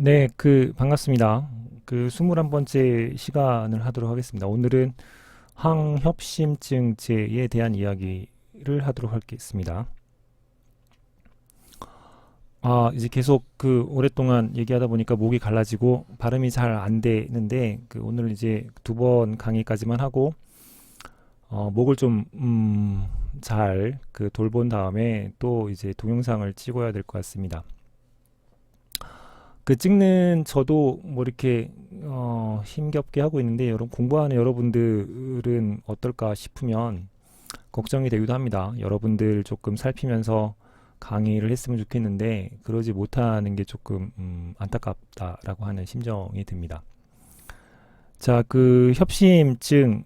네, 반갑습니다. 21번째 시간을 하도록 하겠습니다. 오늘은 항협심증제에 대한 이야기를 하도록 하겠습니다. 이제 계속 오랫동안 얘기하다 보니까 목이 갈라지고 발음이 잘 안 되는데, 오늘 이제 2번 강의까지만 하고, 목을 좀, 잘 돌본 다음에 또 이제 동영상을 찍어야 될 것 같습니다. 찍는 저도 뭐 이렇게 힘겹게 하고 있는데 여러분 공부하는 여러분들은 어떨까 싶으면 걱정이 되기도 합니다. 여러분들 조금 살피면서 강의를 했으면 좋겠는데 그러지 못하는 게 조금 안타깝다라고 하는 심정이 듭니다. 자, 협심증의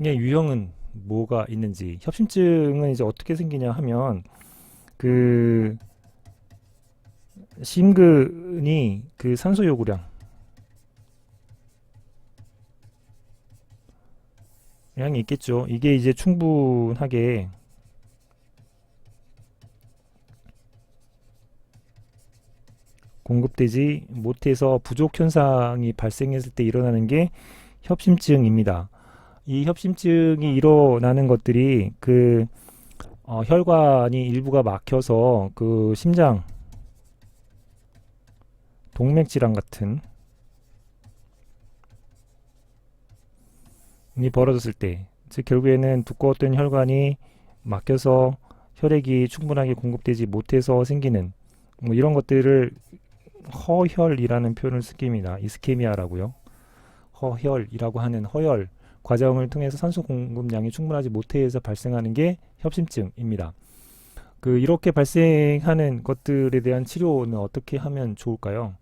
유형은 뭐가 있는지. 협심증은 이제 어떻게 생기냐 하면 그 심근이 산소 요구량이 있겠죠. 이게 이제 충분하게 공급되지 못해서 부족 현상이 발생했을 때 일어나는 게 협심증입니다. 이 협심증이 일어나는 것들이 혈관이 일부가 막혀서 심장 동맥 질환 같은 이 벌어졌을 때, 즉 결국에는 두꺼웠던 혈관이 막혀서 혈액이 충분하게 공급되지 못해서 생기는 뭐 이런 것들을 허혈이라는 표현을 씁니다. 이스케미아라고요. 허혈이라고 하는 허혈 과정을 통해서 산소 공급량이 충분하지 못해서 발생하는 게 협심증입니다. 이렇게 발생하는 것들에 대한 치료는 어떻게 하면 좋을까요?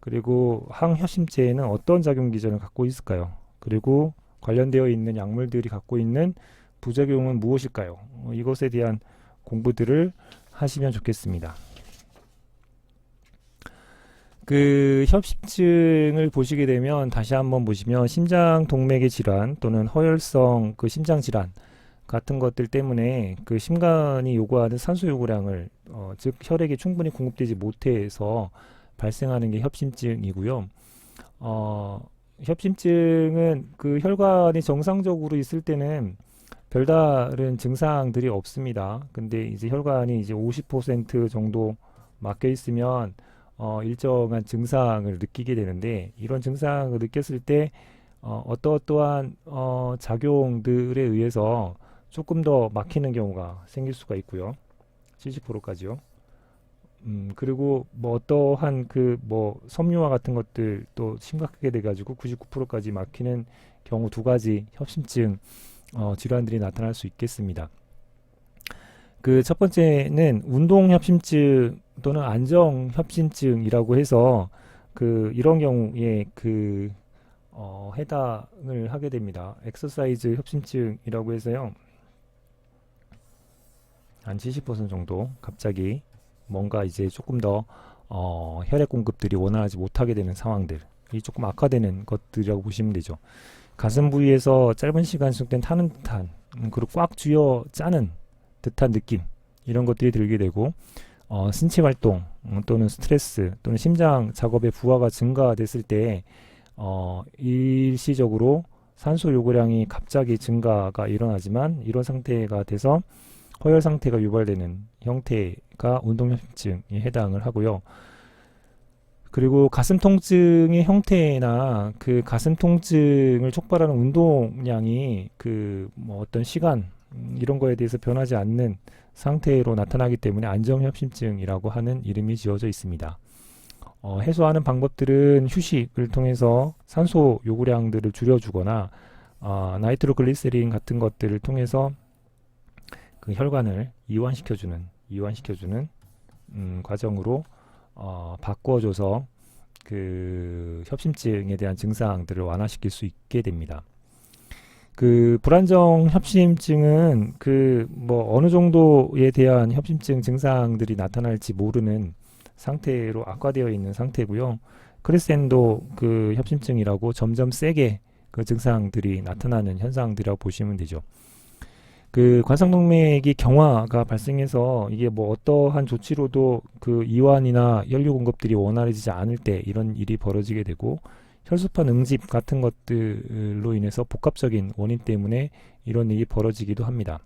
그리고 항협심제는 어떤 작용 기전을 갖고 있을까요? 그리고 관련되어 있는 약물들이 갖고 있는 부작용은 무엇일까요? 이것에 대한 공부들을 하시면 좋겠습니다. 협심증을 보시게 되면 다시 한번 보시면 심장 동맥의 질환 또는 허혈성 심장 질환 같은 것들 때문에 심간이 요구하는 산소 요구량을 즉 혈액이 충분히 공급되지 못해서 발생하는 게 협심증이고요. 협심증은 혈관이 정상적으로 있을 때는 별다른 증상들이 없습니다. 근데 이제 혈관이 이제 50% 정도 막혀 있으면 일정한 증상을 느끼게 되는데 이런 증상을 느꼈을 때 어떠한 작용들에 의해서 조금 더 막히는 경우가 생길 수가 있고요. 70%까지요. 그리고 뭐 어떠한 섬유화 같은 것들 또 심각하게 돼가지고 99%까지 막히는 경우 2가지 협심증 질환들이 나타날 수 있겠습니다. 첫 번째는 운동협심증 또는 안정협심증이라고 해서 이런 경우에 해당을 하게 됩니다. 엑서사이즈 협심증이라고 해서요. 한 70% 정도 갑자기 뭔가 이제 조금 더 혈액 공급들이 원활하지 못하게 되는 상황들이 조금 악화되는 것들이라고 보시면 되죠. 가슴 부위에서 짧은 시간 지속된 타는 듯한 그리고 꽉 쥐어 짜는 듯한 느낌 이런 것들이 들게 되고 신체 활동 또는 스트레스 또는 심장 작업의 부하가 증가됐을 때 일시적으로 산소 요구량이 갑자기 증가가 일어나지만 이런 상태가 돼서 허혈 상태가 유발되는 형태가 운동협심증에 해당을 하고요. 그리고 가슴 통증의 형태나 가슴 통증을 촉발하는 운동량이 뭐 어떤 시간 이런 거에 대해서 변하지 않는 상태로 나타나기 때문에 안정협심증이라고 하는 이름이 지어져 있습니다. 해소하는 방법들은 휴식을 통해서 산소 요구량들을 줄여주거나 나이트로글리세린 같은 것들을 통해서 혈관을 이완시켜주는 과정으로 바꿔줘서 협심증에 대한 증상들을 완화시킬 수 있게 됩니다. 불안정 협심증은 뭐 어느 정도에 대한 협심증 증상들이 나타날지 모르는 상태로 악화되어 있는 상태고요. 크레센도 협심증이라고 점점 세게 증상들이 나타나는 현상들이라고 보시면 되죠. 그 관상동맥이 경화가 발생해서 이게 뭐 어떠한 조치로도 그 이완이나 혈류 공급들이 원활해지지 않을 때 이런 일이 벌어지게 되고, 혈소판 응집 같은 것들로 인해서 복합적인 원인 때문에 이런 일이 벌어지기도 합니다.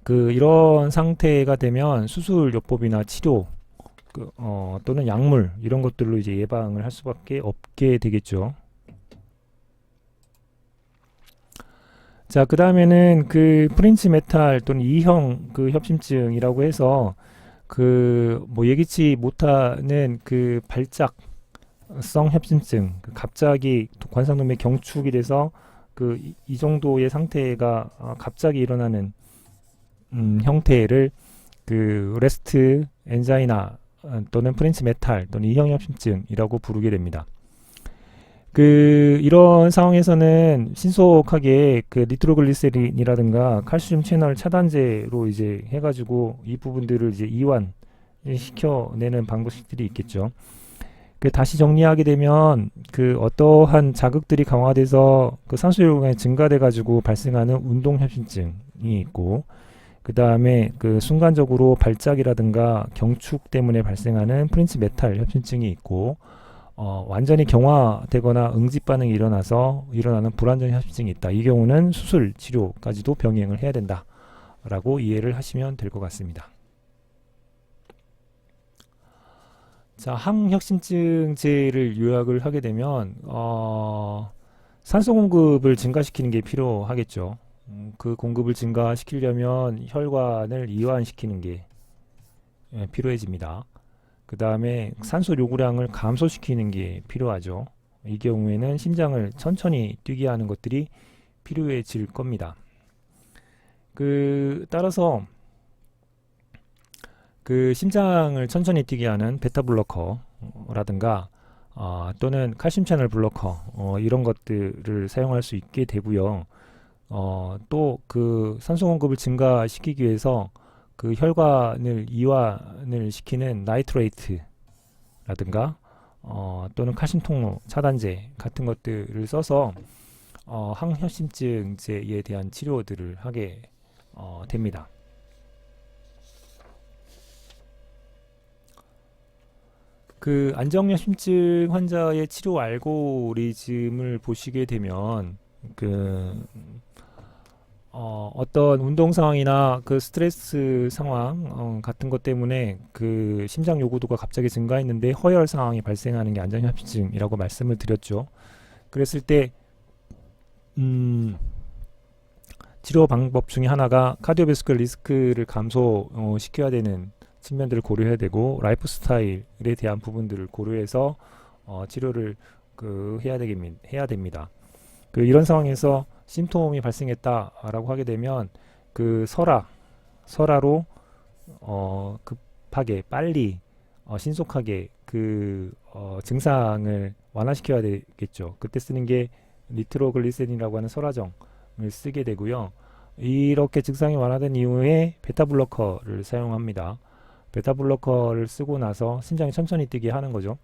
이런 상태가 되면 수술 요법이나 치료 또는 약물 이런 것들로 이제 예방을 할 수밖에 없게 되겠죠. 자, 그 다음에는 그 프린츠 메탈 또는 E형 그 협심증이라고 해서 뭐 예기치 못하는 그 발작성 협심증, 갑자기 관상동맥 경축이 돼서 이 정도의 상태가 갑자기 일어나는 형태를 레스트 엔자이나 또는 프린츠 메탈 또는 E형 협심증이라고 부르게 됩니다. 이런 상황에서는 신속하게 니트로글리세린이라든가 칼슘 채널 차단제로 이제 해가지고 이 부분들을 이제 이완 시켜내는 방법들이 있겠죠. 다시 정리하게 되면 어떠한 자극들이 강화돼서 산소요금이 증가돼 가지고 발생하는 운동협심증이 있고, 그 다음에 순간적으로 발작이라든가 경축 때문에 발생하는 프린츠 메탈 협심증이 있고, 완전히 경화되거나 응집 반응이 일어나서 일어나는 불안정 협심증이 있다. 이 경우는 수술 치료까지도 병행을 해야 된다 라고 이해를 하시면 될 것 같습니다. 자, 항혁심증제를 요약을 하게 되면 산소 공급을 증가시키는 게 필요하겠죠. 그 공급을 증가시키려면 혈관을 이완시키는 게 필요해집니다. 그 다음에 산소 요구량을 감소시키는 게 필요하죠. 이 경우에는 심장을 천천히 뛰게 하는 것들이 필요해질 겁니다. 따라서 심장을 천천히 뛰게 하는 베타블로커라든가 또는 칼슘 채널 블로커 이런 것들을 사용할 수 있게 되고요. 또 산소 공급을 증가시키기 위해서 혈관을 이완을 시키는 나이트레이트라든가 또는 칼슘 통로 차단제 같은 것들을 써서 항혈심증제에 대한 치료들을 하게 됩니다. 안정협심증 환자의 치료 알고리즘을 보시게 되면 어떤 운동 상황이나 스트레스 상황 같은 것 때문에 심장 요구도가 갑자기 증가했는데 허혈 상황이 발생하는 게 안정협심증이라고 말씀을 드렸죠. 그랬을 때 치료 방법 중에 하나가 카디오베스쿨 리스크를 감소시켜야 되는 측면들을 고려해야 되고, 라이프 스타일에 대한 부분들을 고려해서 치료를 해야 됩니다. 이런 상황에서 심통이 발생했다라고 하게 되면 설아로 급하게 빨리 신속하게 증상을 완화시켜야 되겠죠. 그때 쓰는 게 니트로글리세린이라고 하는 설화정을 쓰게 되고요. 이렇게 증상이 완화된 이후에 베타블로커를 사용합니다. 베타블로커를 쓰고 나서 심장이 천천히 뛰게 하는 거죠.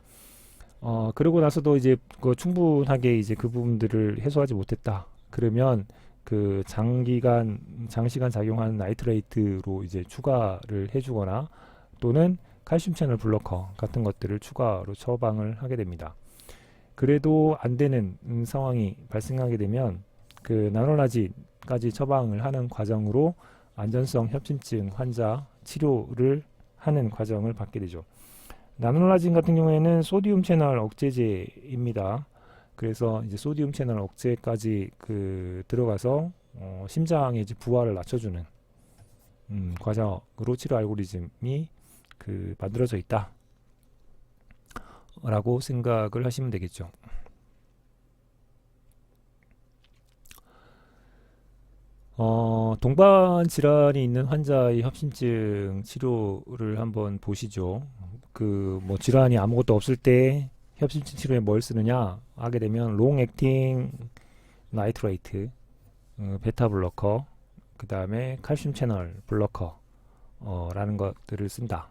그러고 나서도 이제 충분하게 이제 그 부분들을 해소하지 못했다. 그러면 장시간 작용하는 나이트레이트로 이제 추가를 해주거나 또는 칼슘 채널 블로커 같은 것들을 추가로 처방을 하게 됩니다. 그래도 안 되는 상황이 발생하게 되면 나놀라진까지 처방을 하는 과정으로 안전성 협심증 환자 치료를 하는 과정을 받게 되죠. 나놀라진 같은 경우에는 소디움 채널 억제제입니다. 그래서 이제 소디움 채널 억제까지 들어가서 심장의 이제 부하를 낮춰주는 과정으로 치료 알고리즘이 만들어져 있다 라고 생각을 하시면 되겠죠. 동반 질환이 있는 환자의 협심증 치료를 한번 보시죠. 뭐 질환이 아무것도 없을 때 협심증 치료에 뭘 쓰느냐 하게 되면 롱 액팅 나이트레이트, 베타 블로커, 그 다음에 칼슘 채널 블로커 라는 것들을 쓴다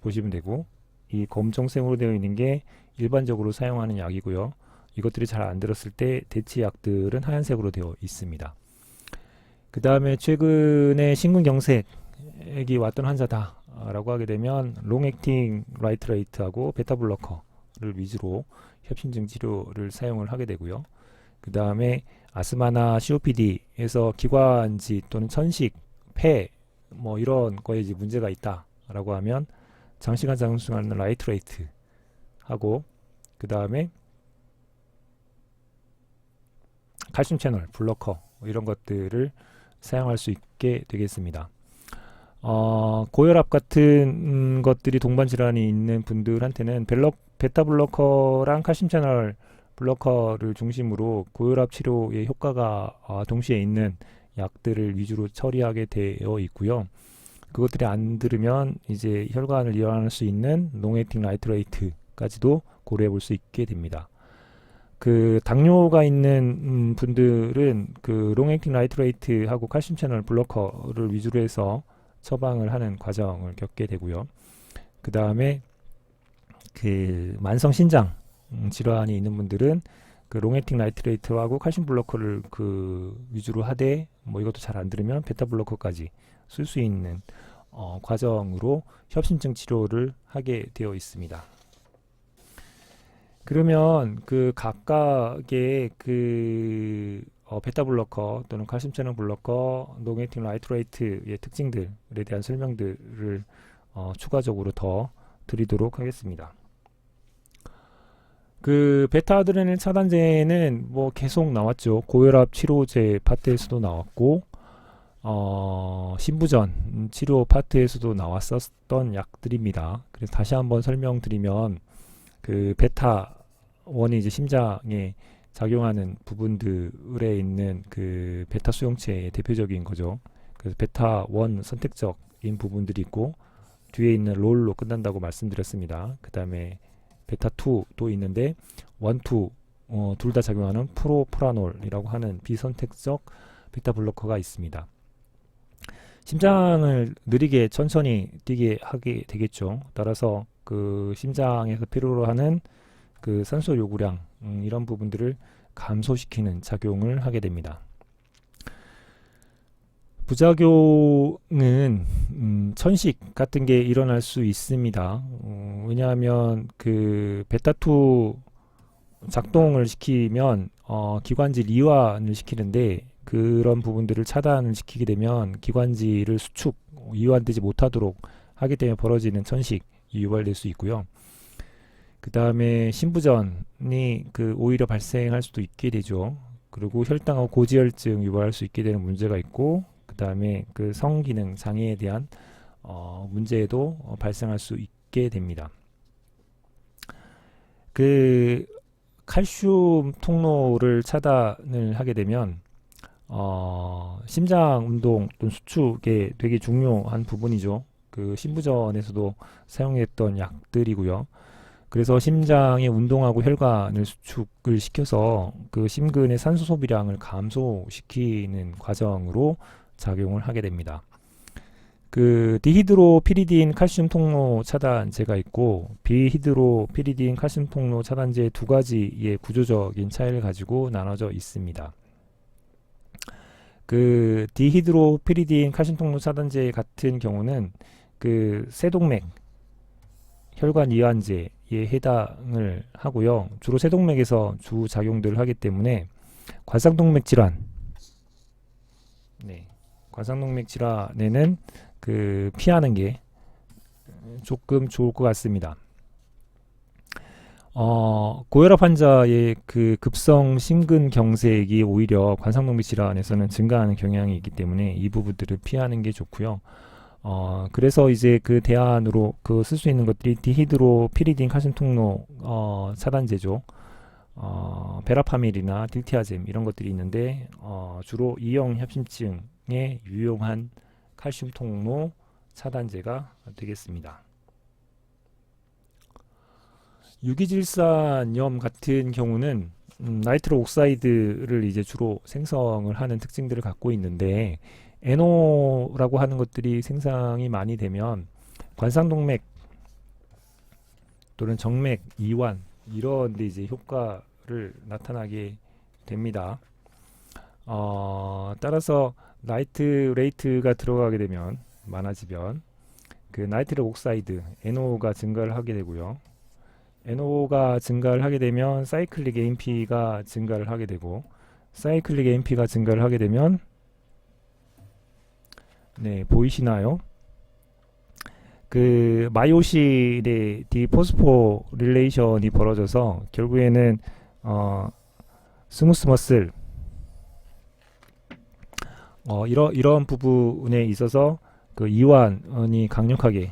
보시면 되고, 이 검정색으로 되어 있는 게 일반적으로 사용하는 약이고요. 이것들이 잘 안 들었을 때 대체약들은 하얀색으로 되어 있습니다. 그 다음에 최근에 심근경색이 왔던 환자다라고 하게 되면 롱액팅 라이트레이트하고 베타블로커를 위주로 협심증 치료를 사용을 하게 되고요. 그 다음에 아스마나 COPD에서 기관지 또는 천식, 폐 뭐 이런 거에 이제 문제가 있다라고 하면 장시간 작용하는 라이트레이트 하고, 그 다음에 칼슘 채널 블로커 이런 것들을 사용할 수 있게 되겠습니다. 고혈압 같은 것들이 동반 질환이 있는 분들한테는 베타 블로커랑 칼슘 채널 블로커를 중심으로 고혈압 치료의 효과가 동시에 있는 약들을 위주로 처리하게 되어 있고요. 그것들이 안 들으면 이제 혈관을 이완할 수 있는 롱액팅 라이트레이트까지도 고려해 볼 수 있게 됩니다. 그 당뇨가 있는 분들은 그 롱액팅 라이트레이트하고 칼슘 채널 블로커를 위주로 해서 처방을 하는 과정을 겪게 되고요. 그 다음에 그 만성 신장 질환이 있는 분들은 그 롱액팅 라이트레이트하고 칼슘 블로커를 그 위주로 하되 뭐 이것도 잘 안 들으면 베타 블로커까지 쓸 수 있는 과정으로 협심증 치료를 하게 되어 있습니다. 그러면 그 각각의 그 베타 블로커 또는 칼슘 채널 블로커, 롱액팅 라이트레이트의 특징들에 대한 설명들을 추가적으로 더 드리도록 하겠습니다. 그 베타 아드레날 차단제는 뭐 계속 나왔죠. 고혈압 치료제 파트에서도 나왔고, 신부전 치료 파트에서도 나왔었던 약들입니다. 그래서 다시 한번 설명드리면 그 베타 1이 이제 심장에 작용하는 부분들에 있는 그 베타 수용체의 대표적인 거죠. 그래서 베타 1 선택적인 부분들이 있고 뒤에 있는 롤로 끝난다고 말씀드렸습니다. 그 다음에 베타 2도 있는데 1, 2 둘 다 작용하는 프로프라놀이라고 하는 비선택적 베타 블로커가 있습니다. 심장을 느리게 천천히 뛰게 하게 되겠죠. 따라서 그 심장에서 필요로 하는 그 산소 요구량 이런 부분들을 감소시키는 작용을 하게 됩니다. 부작용은 천식 같은 게 일어날 수 있습니다. 왜냐하면 그 베타2 작동을 시키면 기관지 이완을 시키는데 그런 부분들을 차단을 시키게 되면 기관지를 수축, 이완되지 못하도록 하기 때문에 벌어지는 천식이 유발될 수 있고요. 그 다음에 신부전이 그 오히려 발생할 수도 있게 되죠. 그리고 혈당하고 고지혈증 유발할 수 있게 되는 문제가 있고, 그 다음에 그 성기능 장애에 대한 문제도 발생할 수 있게 됩니다. 그 칼슘 통로를 차단을 하게 되면 심장 운동 또는 수축에 되게 중요한 부분이죠. 그 신부전에서도 사용했던 약들이고요. 그래서 심장의 운동하고 혈관을 수축을 시켜서 그 심근의 산소 소비량을 감소시키는 과정으로 작용을 하게 됩니다. 그 디히드로피리딘 칼슘 통로 차단제가 있고 비히드로피리딘 칼슘 통로 차단제 두 가지의 구조적인 차이를 가지고 나눠져 있습니다. 그 디히드로피리딘 칼슘 통로 차단제 같은 경우는 그 세동맥 혈관 이완제에 해당을 하고요. 주로 세동맥에서 주 작용들을 하기 때문에 관상동맥 질환, 관상동맥 질환에는 그 피하는 게 조금 좋을 것 같습니다. 고혈압 환자의 그 급성 심근경색이 오히려 관상동맥 질환에서는 증가하는 경향이 있기 때문에 이 부분들을 피하는 게 좋고요. 그래서 이제 그 대안으로 그 쓸 수 있는 것들이 디히드로피리딘 칼슘 통로 차단제죠. 베라파밀이나 딜티아젬 이런 것들이 있는데 주로 이형 협심증에 유용한 칼슘 통로 차단제가 되겠습니다. 유기질산염 같은 경우는 나이트로 옥사이드를 이제 주로 생성을 하는 특징들을 갖고 있는데 NO라고 하는 것들이 생성이 많이 되면 관상동맥 또는 정맥 이완 이런 데 이제 효과를 나타나게 됩니다. 따라서 나이트레이트가 들어가게 되면 많아지면 그 나이트릭 옥사이드 NO가 증가를 하게 되고요. NO가 증가를 하게 되면 사이클릭 AMP가 증가를 하게 되고 사이클릭 AMP가 증가를 하게 되면 네, 보이시나요? 그 마이오신의 디포스포 릴레이션이 벌어져서 결국에는 스무스 머슬 이런 부분에 있어서 그 이완이 강력하게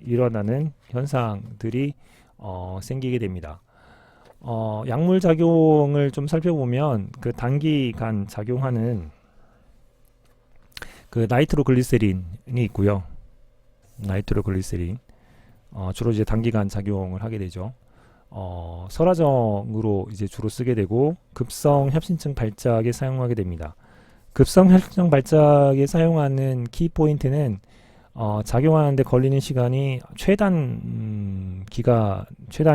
일어나는 현상들이 생기게 됩니다. 약물 작용을 좀 살펴보면 그 단기간 작용하는 그 나이트로글리세린이 있고요. 나이트로글리세린 주로 이제 단기간 작용을 하게 되죠. 설화정으로 이제 주로 쓰게 되고 급성 협심증 발작에 사용하게 됩니다. 급성 협심증 발작에 사용하는 키 포인트는 작용하는데 걸리는 시간이 최단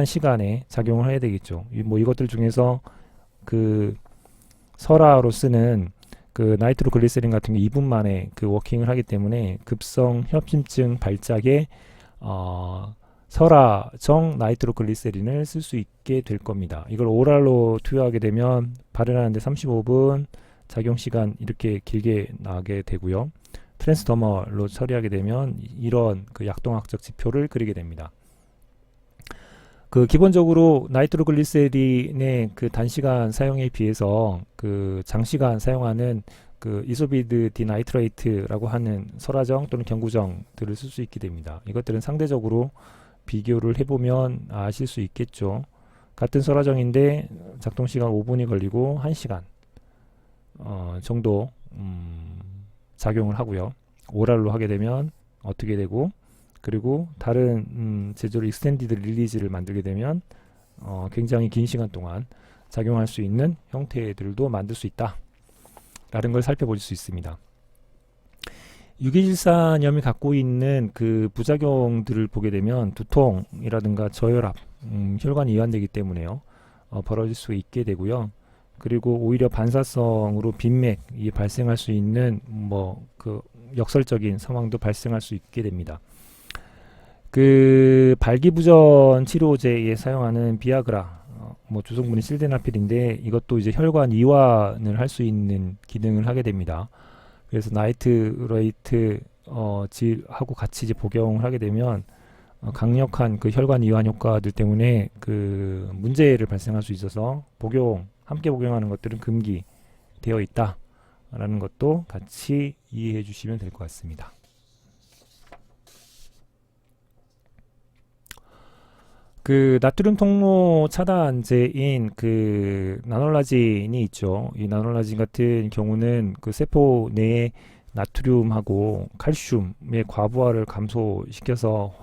시간에 작용을 해야 되겠죠. 이것들 중에서 그 설화로 쓰는 그 나이트로글리세린 같은 게 2분 만에 그 워킹을 하기 때문에 급성 협심증 발작에 설화정 나이트로글리세린을 쓸 수 있게 될 겁니다. 이걸 오랄로 투여하게 되면 발현하는데 35분, 작용시간 이렇게 길게 나게 되고요. 트랜스더멀로 처리하게 되면 이런 그 약동학적 지표를 그리게 됩니다. 그 기본적으로 나이트로글리세린의 그 단시간 사용에 비해서 그 장시간 사용하는 그 이소비드 디나이트레이트라고 하는 설화정 또는 경구정들을 쓸 수 있게 됩니다. 이것들은 상대적으로 비교를 해보면 아실 수 있겠죠. 같은 설화정인데 작동시간 5분이 걸리고 1시간 정도 작용을 하고요. 오랄로 하게 되면 어떻게 되고 그리고 다른 제조로 익스텐디드 릴리즈를 만들게 되면 굉장히 긴 시간 동안 작용할 수 있는 형태들도 만들 수 있다 라는 걸 살펴볼 수 있습니다. 유기질산염이 갖고 있는 그 부작용들을 보게 되면 두통이라든가 저혈압, 혈관이 이완되기 때문에요. 벌어질 수 있게 되고요. 그리고 오히려 반사성으로 빈맥이 발생할 수 있는 그 역설적인 상황도 발생할 수 있게 됩니다. 그 발기부전 치료제에 사용하는 비아그라, 주성분이 실데나필인데 이것도 이제 혈관 이완을 할 수 있는 기능을 하게 됩니다. 그래서 나이트레이트 질하고 같이 이제 복용을 하게 되면 강력한 그 혈관 이완 효과들 때문에 그 문제를 발생할 수 있어서 함께 복용하는 것들은 금기되어 있다라는 것도 같이 이해해 주시면 될 것 같습니다. 그 나트륨 통로 차단제인 그 나놀라진이 있죠. 이 나놀라진 같은 경우는 그 세포 내에 나트륨하고 칼슘의 과부하를 감소시켜서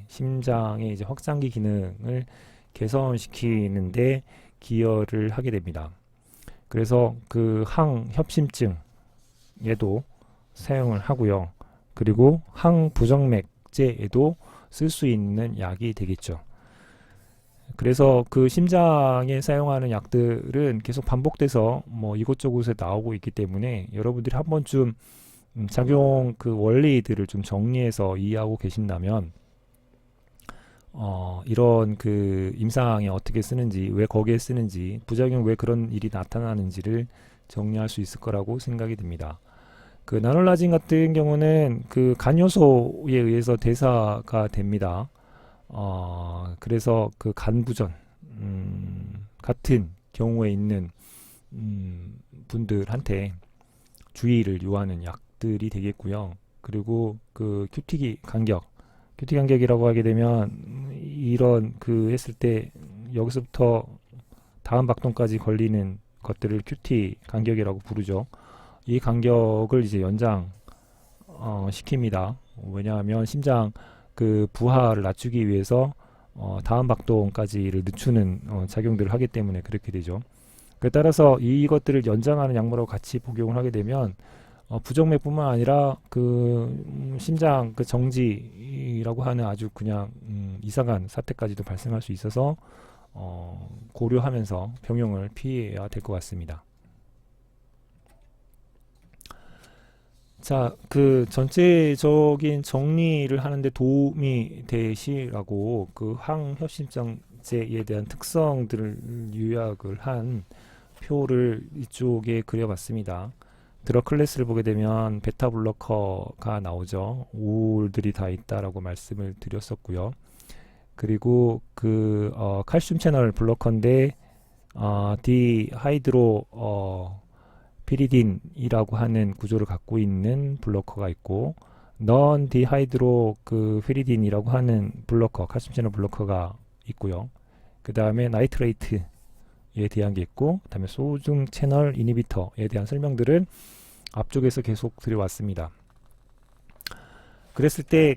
심장의 이제 확장기 기능을 개선시키는데 기여를 하게 됩니다. 그래서 그 항협심증에도 사용을 하고요. 그리고 항부정맥제에도 쓸 수 있는 약이 되겠죠. 그래서 그 심장에 사용하는 약들은 계속 반복돼서 이곳저곳에 나오고 있기 때문에 여러분들이 한 번쯤 작용 그 원리들을 좀 정리해서 이해하고 계신다면 이런 그 임상에 어떻게 쓰는지, 왜 거기에 쓰는지, 부작용 왜 그런 일이 나타나는지를 정리할 수 있을 거라고 생각이 듭니다. 그 나놀라진 같은 경우는 그 간효소에 의해서 대사가 됩니다. 그래서 그 간부전 같은 경우에 있는 분들한테 주의를 요하는 약들이 되겠고요. 그리고 그 큐티 간격이라고 하게 되면 이런 그 했을 때 여기서부터 다음 박동까지 걸리는 것들을 큐티 간격이라고 부르죠. 이 간격을 이제 연장 시킵니다. 왜냐하면 심장 그 부하를 낮추기 위해서 다음 박동까지를 늦추는 작용들을 하기 때문에 그렇게 되죠. 그에 따라서 이것들을 연장하는 약물하고 같이 복용을 하게 되면 부정맥뿐만 아니라 그 심장 그 정지라고 하는 아주 그냥 이상한 사태까지도 발생할 수 있어서 고려하면서 병용을 피해야 될 것 같습니다. 자, 그 전체적인 정리를 하는데 도움이 되시라고 그 항협심증제에 대한 특성들을 요약을 한 표를 이쪽에 그려봤습니다. 드럭 클래스를 보게 되면 베타 블로커가 나오죠. 우울들이 다 있다라고 말씀을 드렸었고요. 그리고 그 칼슘 채널 블로커인데 디하이드로 피리딘이라고 하는 구조를 갖고 있는 블로커가 있고 넌 디하이드로 그 피리딘이라고 하는 블로커, 칼슘 채널 블로커가 있고요. 그 다음에 나이트레이트에 대한 게 있고, 그 다음에 소중 채널 이니비터에 대한 설명들을 앞쪽에서 계속 드려왔습니다. 그랬을 때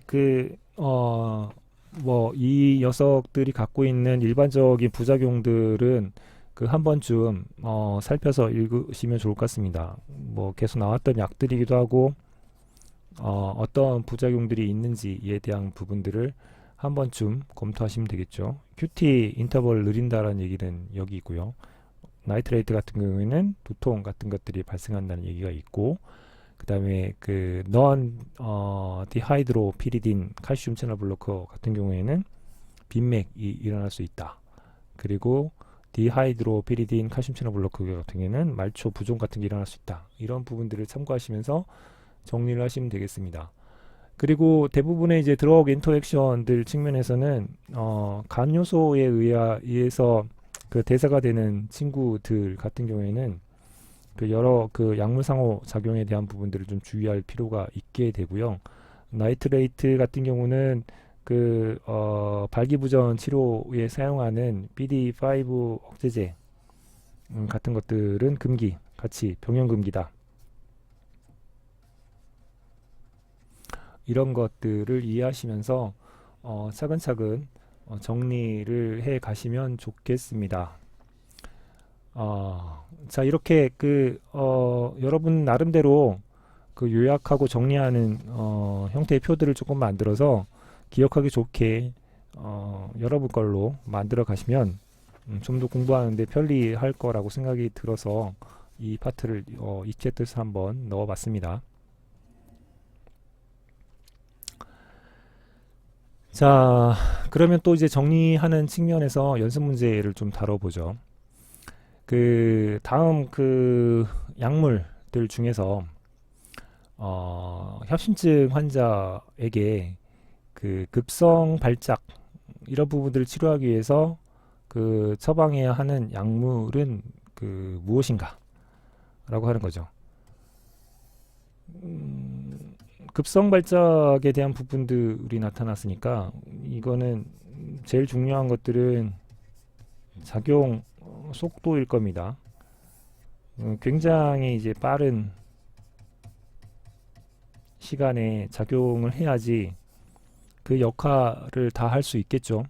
뭐 이 녀석들이 갖고 있는 일반적인 부작용들은 그 한 번쯤 살펴서 읽으시면 좋을 것 같습니다. 뭐 계속 나왔던 약들이기도 하고 어떤 부작용들이 있는지에 대한 부분들을 한 번쯤 검토하시면 되겠죠. QT 인터벌 느린다라는 얘기는 여기 있고요. 나이트레이트 같은 경우에는 두통 같은 것들이 발생한다는 얘기가 있고, 그 다음에 그 넌 디하이드로 피리딘 칼슘 채널 블로커 같은 경우에는 빈맥이 일어날 수 있다. 그리고 디하이드로 피리딘 칼슘 채널 블로커 같은 경우에는 말초 부종 같은 게 일어날 수 있다. 이런 부분들을 참고하시면서 정리를 하시면 되겠습니다. 그리고 대부분의 이제 드러그 인터액션들 측면에서는 간 요소에 의해서 그 대사가 되는 친구들 같은 경우에는 그 여러 그 약물 상호 작용에 대한 부분들을 좀 주의할 필요가 있게 되고요. 나이트레이트 같은 경우는 그 발기부전 치료에 사용하는 BD5 억제제 같은 것들은 금기, 같이 병용 금기다. 이런 것들을 이해하시면서 차근차근 정리를 해 가시면 좋겠습니다. 자, 이렇게 여러분 나름대로 그 요약하고 정리하는 형태의 표들을 조금 만들어서 기억하기 좋게 여러분 걸로 만들어 가시면 좀 더 공부하는데 편리할 거라고 생각이 들어서 이 파트를 이 챕터에서 한번 넣어 봤습니다. 자, 그러면 또 이제 정리하는 측면에서 연습 문제를 좀 다뤄보죠. 그 다음 그 약물들 중에서 협심증 환자에게 그 급성 발작 이런 부분들을 치료하기 위해서 그 처방해야 하는 약물은 그 무엇인가 라고 하는 거죠. 급성 발작에 대한 부분들이 나타났으니까 이거는 제일 중요한 것들은 작용 속도일 겁니다. 굉장히 이제 빠른 시간에 작용을 해야지 그 역할을 다 할 수 있겠죠.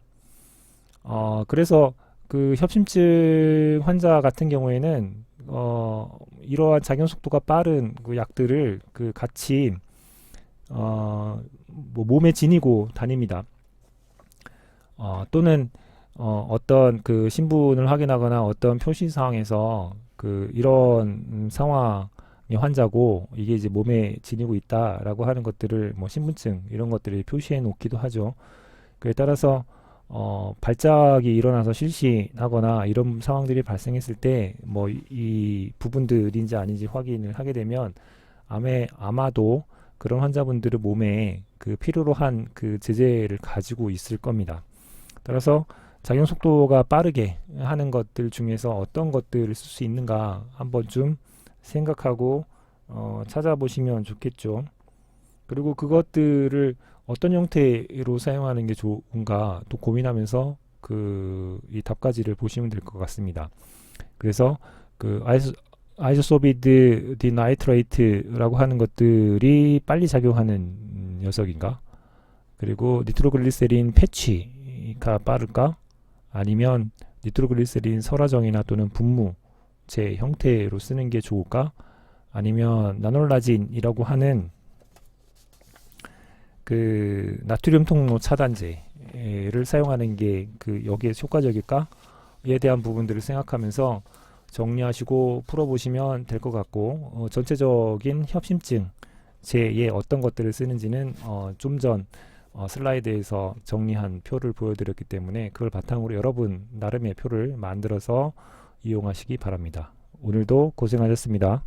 그래서 그 협심증 환자 같은 경우에는 이러한 작용 속도가 빠른 그 약들을 그 같이 뭐 몸에 지니고 다닙니다. 또는 어떤 그 신분을 확인하거나 어떤 표시사항에서 그 이런 상황의 환자고 이게 이제 몸에 지니고 있다라고 하는 것들을 뭐 신분증 이런 것들을 표시해 놓기도 하죠. 그에 따라서 발작이 일어나서 실신하거나 이런 상황들이 발생했을 때 뭐 이 부분들인지 아닌지 확인을 하게 되면 아마도 그런 환자분들의 몸에 그 필요로 한 그 제재를 가지고 있을 겁니다. 따라서 작용 속도가 빠르게 하는 것들 중에서 어떤 것들을 쓸 수 있는가 한번 좀 생각하고 찾아보시면 좋겠죠. 그리고 그것들을 어떤 형태로 사용하는 게 좋은가 또 고민하면서 이 답가지를 보시면 될 것 같습니다. 그래서 그 아이소소비드 디나이트레이트라고 하는 것들이 빨리 작용하는 녀석인가? 그리고 니트로글리세린 패치가 빠를까? 아니면 니트로글리세린 설화정이나 또는 분무제 형태로 쓰는 게 좋을까? 아니면 나놀라진이라고 하는 그 나트륨 통로 차단제를 사용하는 게 그 여기에 효과적일까에 대한 부분들을 생각하면서 정리하시고 풀어보시면 될 것 같고 전체적인 협심증 제에 어떤 것들을 쓰는지는 좀 전 슬라이드에서 정리한 표를 보여드렸기 때문에 그걸 바탕으로 여러분 나름의 표를 만들어서 이용하시기 바랍니다. 오늘도 고생하셨습니다.